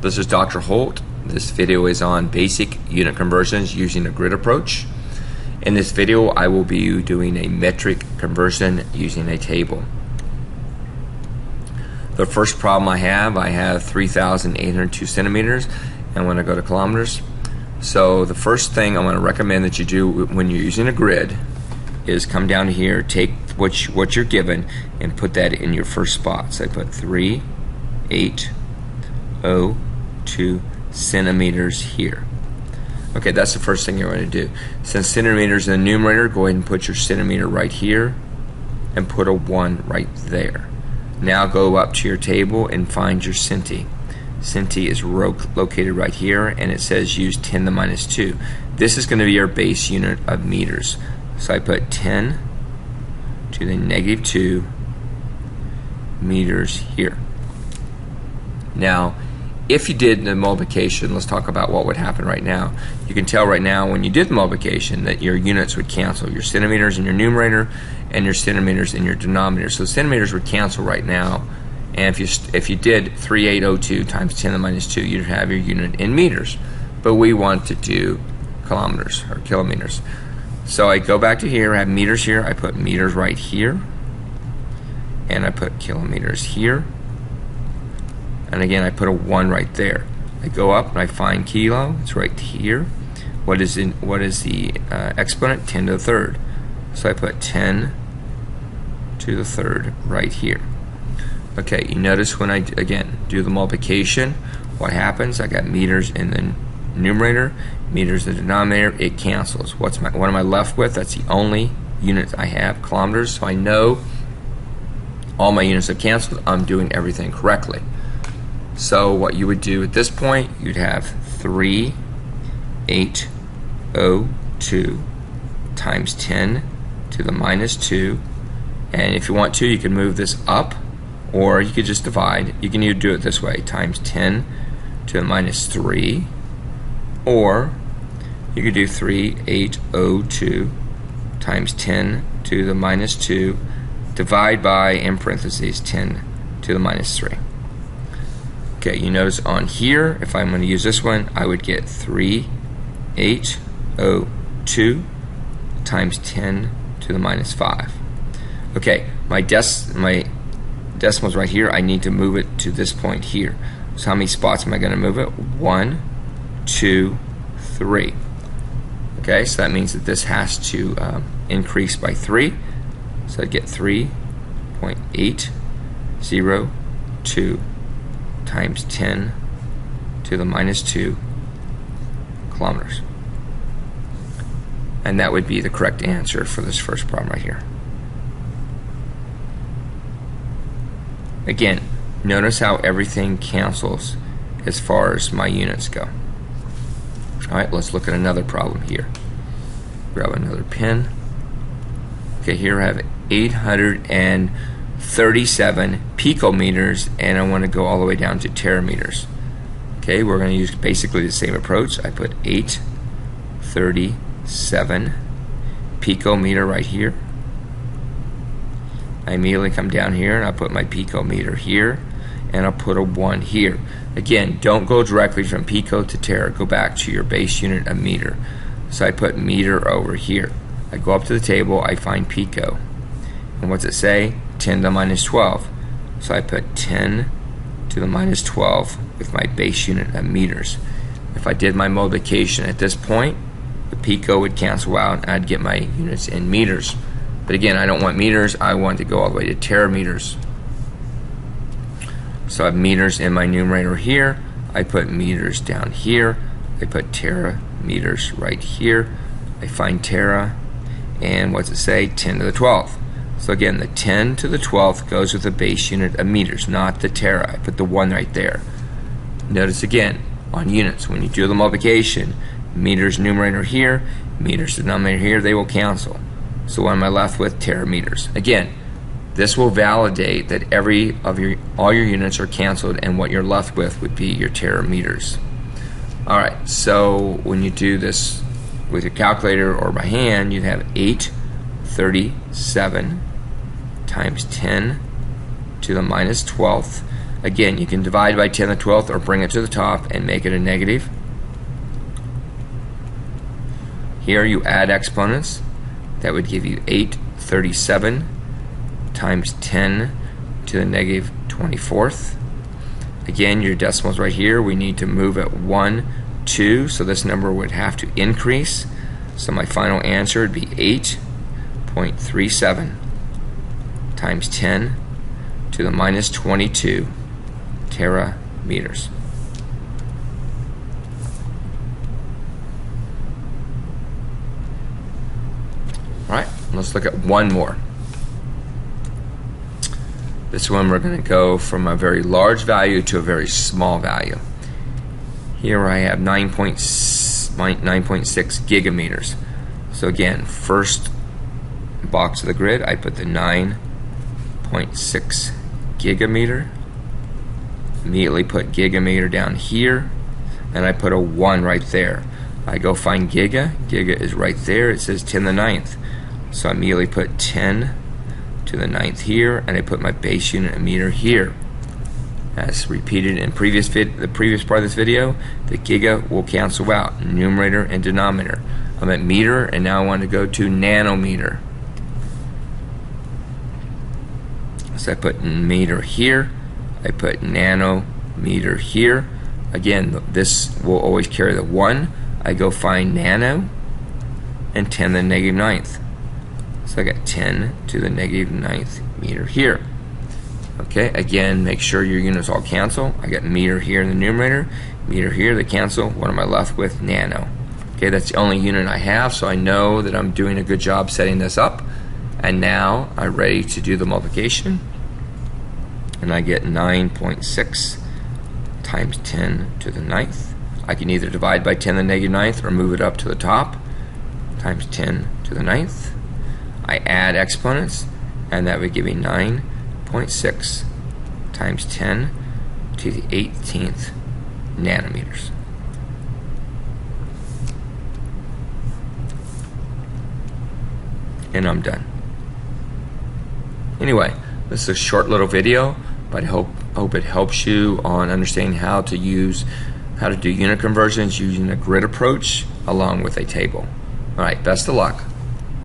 This is Dr. Holt. This video is on basic unit conversions using a grid approach. In this video, I will be doing a metric conversion using a table. The first problem I have 3,802 centimeters, and I'm going to go to kilometers. So the first thing I'm going to recommend that you do when you're using a grid is come down here, take what you're given, and put that in your first spot. So I put 3,802 centimeters here. Okay, that's the first thing you're going to do. Since centimeters in the numerator, go ahead and put your centimeter right here and put a 1 right there. Now go up to your table and find your centi. Centi is located right here, and it says use 10 to the minus 2. This is going to be our base unit of meters. So I put 10 to the negative 2 meters here. Now, if you did the multiplication, let's talk about what would happen right now. You can tell right now when you did the multiplication that your units would cancel. Your centimeters in your numerator and your centimeters in your denominator. So centimeters would cancel right now. And if you did 3,802 times 10 to the minus 2, you'd have your unit in meters. But we want to do kilometers or kilometers. So I go back to here, I have meters here, I put meters right here, and I put kilometers here, and again I put a 1 right there. I go up and I find kilo, it's right here. What is the exponent? 10 to the third. So I put 10 to the third right here. Okay, you notice when I again do the multiplication, what happens? I got meters in the numerator, meters in the denominator, it cancels. What am I left with? That's the only unit I have, kilometers. So I know all my units have canceled. I'm doing everything correctly. So what you would do at this point, you'd have 3,802 times 10 to the minus 2. And if you want to, you can move this up, or you could just divide. You can either do it this way, times 10 to the minus 3, or you could do 3,802 times 10 to the minus 2, divide by, in parentheses, 10 to the minus 3. Okay, you notice on here, if I'm going to use this one, I would get 3,802 times 10 to the minus 5. Okay, my decimal's right here. I need to move it to this point here. So how many spots am I going to move it? 1, 2, 3. Okay, so that means that this has to increase by 3. So I get 3.802 times 10 to the minus 2 kilometers. And that would be the correct answer for this first problem right here. Again, notice how everything cancels as far as my units go. Alright, let's look at another problem here. Grab another pen. Okay, here I have 837 picometers, and I want to go all the way down to terameters. Okay, we're going to use basically the same approach. I put 837 picometer right here. I immediately come down here and I'll put my picometer here, and I'll put a 1 here. Again, don't go directly from pico to tera. Go back to your base unit of meter. So I put meter over here. I go up to the table, I find pico. And what's it say? 10 to the minus 12. So I put 10 to the minus 12 with my base unit of meters. If I did my multiplication at this point, the pico would cancel out and I'd get my units in meters. But again, I don't want meters, I want to go all the way to terameters. So I have meters in my numerator here, I put meters down here, I put terameters right here, I find tera, and what's it say? 10 to the 12th. So again, the 10 to the 12th goes with the base unit of meters, not the tera. I put the 1 right there. Notice again, on units, when you do the multiplication, meters numerator here, meters denominator here, they will cancel. So what am I left with? Terameters. Again, this will validate that all your units are canceled, and what you're left with would be your terameters. Alright, so when you do this with your calculator or by hand, you'd have 837 times 10 to the minus 12th. Again, you can divide by 10 to the 12th or bring it to the top and make it a negative. Here you add exponents. That would give you 837 times 10 to the negative 24th. Again, your decimals right here, we need to move it 1, 2, so this number would have to increase. So my final answer would be 8.37 times 10 to the minus 22 terameters. Alright, let's look at one more. This one we're going to go from a very large value to a very small value. Here I have 9.6 gigameters. So again, first box of the grid, I put the 9.6 gigameter. Immediately put gigameter down here, and I put a 1 right there. I go find giga. Giga is right there. It says 10 to the 9th. So I immediately put 10 to the 9th here, and I put my base unit of meter here. As repeated in the previous part of this video, the giga will cancel out, numerator and denominator. I'm at meter, and now I want to go to nanometer. So I put meter here, I put nanometer here. Again, this will always carry the 1. I go find nano, and 10 to the negative 9th. So I got 10 to the negative 9th meter here. Okay, again, make sure your units all cancel. I got meter here in the numerator, meter here, they cancel. What am I left with? Nano. Okay, that's the only unit I have, so I know that I'm doing a good job setting this up. And now I'm ready to do the multiplication. And I get 9.6 times 10 to the 9th. I can either divide by 10 to the negative 9th or move it up to the top, times 10 to the 9th. I add exponents, and that would give me 9.6 times 10 to the 18th nanometers. And I'm done. Anyway, this is a short little video, but I hope it helps you on understanding how to do unit conversions using a grid approach along with a table. All right, best of luck.